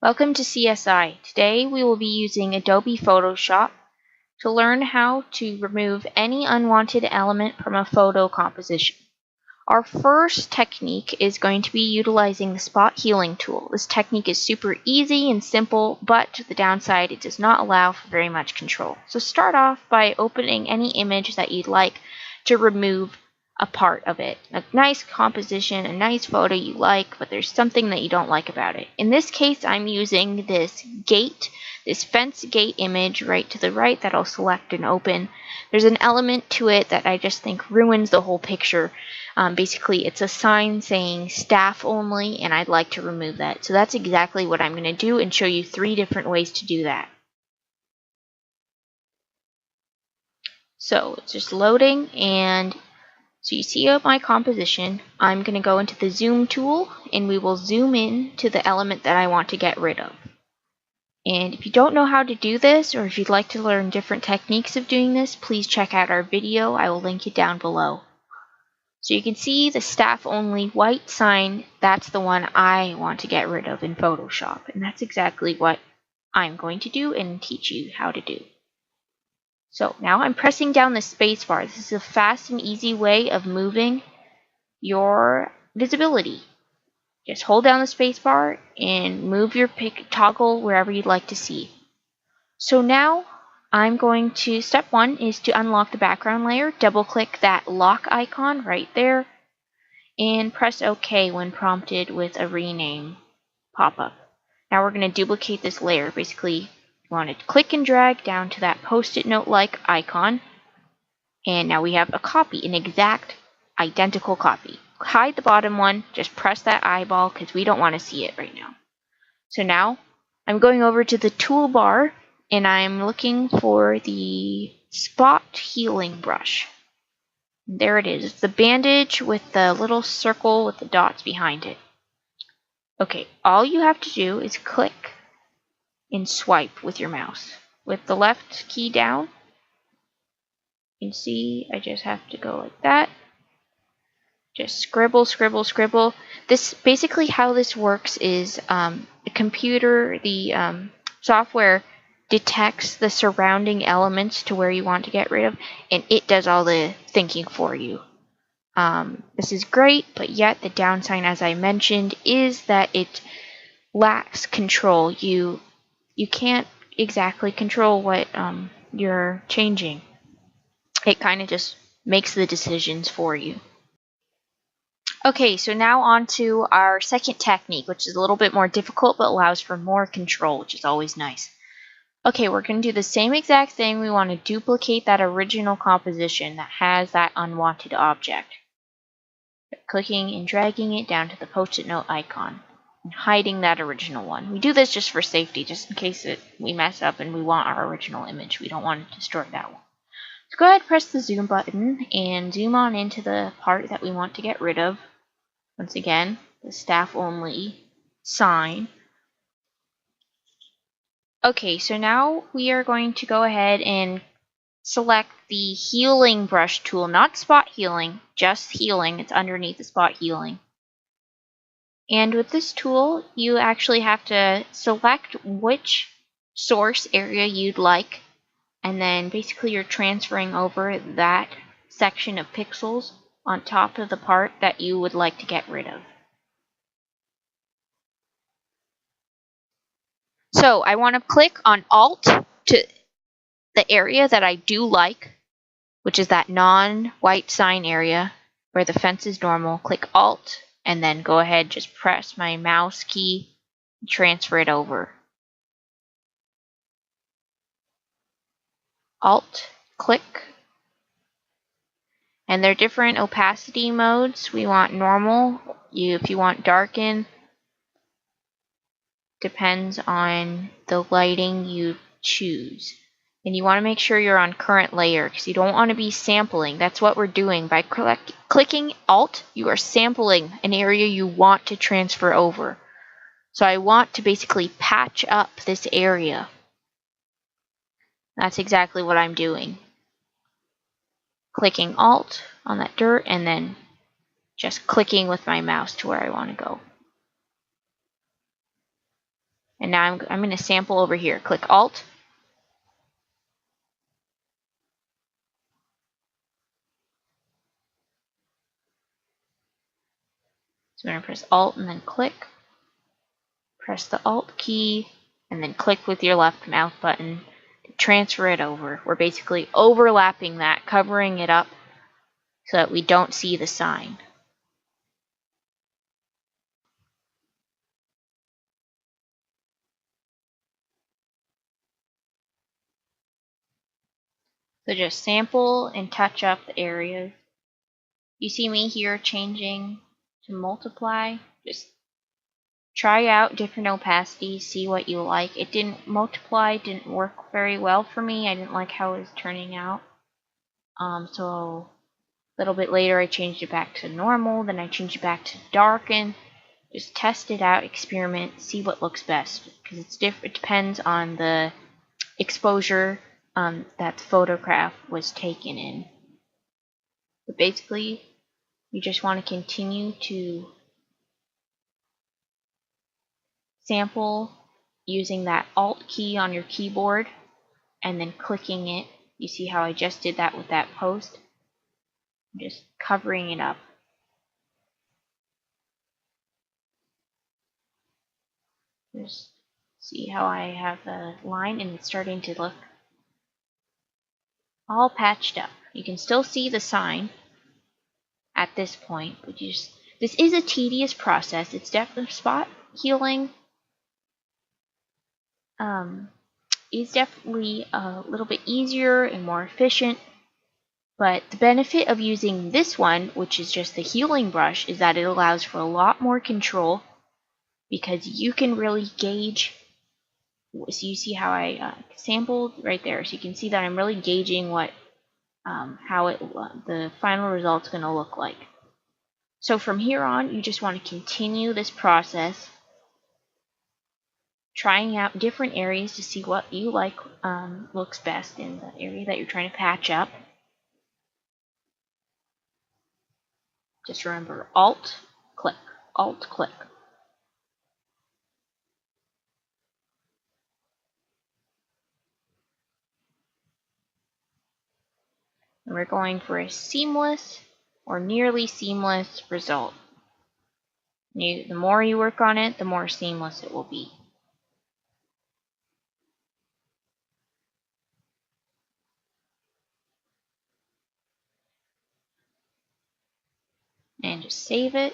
Welcome to CSI. Today we will be using Adobe Photoshop to learn how to remove any unwanted element from a photo composition. Our first technique is going to be utilizing the spot healing tool. This technique is super easy and simple, but the downside, it does not allow for very much control. So start off by opening any image that you'd like to remove a part of it. A nice composition, a nice photo you like, but there's something that you don't like about it. In this case, I'm using this fence gate image right to the right that I'll select and open. There's an element to it that I just think ruins the whole picture. Basically, it's a sign saying staff only, and I'd like to remove that. So that's exactly what I'm going to do and show you 3 different ways to do that. So it's just loading, and so you see my composition. I'm going to go into the zoom tool, and we will zoom in to the element that I want to get rid of. And if you don't know how to do this, or if you'd like to learn different techniques of doing this, please check out our video. I will link it down below. So you can see the staff only white sign, that's the one I want to get rid of in Photoshop. And that's exactly what I'm going to do and teach you how to do. So now I'm pressing down the space bar. This is a fast and easy way of moving your visibility. Just hold down the space bar and move your toggle wherever you'd like to see. So now I'm going to, step 1 is to unlock the background layer. Double click that lock icon right there and press OK when prompted with a rename pop-up. Now we're going to duplicate this layer. Basically, you want to click and drag down to that post-it note-like icon. And now we have a copy, an exact identical copy. Hide the bottom one, just press that eyeball because we don't want to see it right now. So now I'm going over to the toolbar and I'm looking for the spot healing brush. There it is. It's the bandage with the little circle with the dots behind it. Okay, all you have to do is click and swipe with your mouse. With the left key down, you can see I just have to go like that. Just scribble, scribble, scribble. This basically how this works is the computer, the software detects the surrounding elements to where you want to get rid of, and it does all the thinking for you. This is great, but yet the downside, as I mentioned, is that it lacks control. You can't exactly control what you're changing. It kind of just makes the decisions for you. Okay, so now on to our second technique, which is a little bit more difficult but allows for more control, which is always nice. Okay, we're going to do the same exact thing. We want to duplicate that original composition that has that unwanted object. Clicking and dragging it down to the post-it note icon and hiding that original one. We do this just for safety, just in case we mess up and we want our original image. We don't want to distort that one. So go ahead and press the zoom button and zoom on into the part that we want to get rid of. Once again, the staff only sign. Okay, so now we are going to go ahead and select the healing brush tool, not spot healing, just healing. It's underneath the spot healing. And with this tool, you actually have to select which source area you'd like, and then basically you're transferring over that section of pixels on top of the part that you would like to get rid of. So I want to click on Alt to the area that I do like, which is that non-white sign area where the fence is normal. Click Alt and then go ahead, just press my mouse key, and transfer it over. Alt, click. And there are different opacity modes. We want normal. If you want darken, depends on the lighting you choose. And you want to make sure you're on current layer because you don't want to be sampling. That's what we're doing. By clicking Alt, you are sampling an area you want to transfer over. So I want to basically patch up this area. That's exactly what I'm doing. Clicking Alt on that dirt and then just clicking with my mouse to where I want to go. And now I'm going to sample over here. Click Alt. So I'm going to press Alt and then click. Press the Alt key and then click with your left mouse button to transfer it over. We're basically overlapping that, covering it up so that we don't see the sign. So just sample and touch up the areas. You see me here changing to multiply. Just try out different opacities, see what you like. It didn't multiply, didn't work very well for me. I didn't like how it was turning out. So a little bit later I changed it back to normal, then I changed it back to darken. Just test it out, experiment, see what looks best. Because it depends on the exposure that the photograph was taken in. But basically, you just want to continue to sample using that Alt key on your keyboard and then clicking it. You see how I just did that with that post? I'm just covering it up. Just see how I have a line and it's starting to look all patched up. You can still see the sign at this point, but this is a tedious process. It's definitely spot healing. Is definitely a little bit easier and more efficient, but the benefit of using this one, which is just the healing brush, is that it allows for a lot more control because you can really gauge. So you see how I sampled right there, so you can see that I'm really gauging what how the final result's going to look like. So from here on, you just want to continue this process, trying out different areas to see what you like looks best in the area that you're trying to patch up. Just remember Alt, click, Alt, click. And we're going for a seamless or nearly seamless result. The more you work on it, the more seamless it will be. And just save it.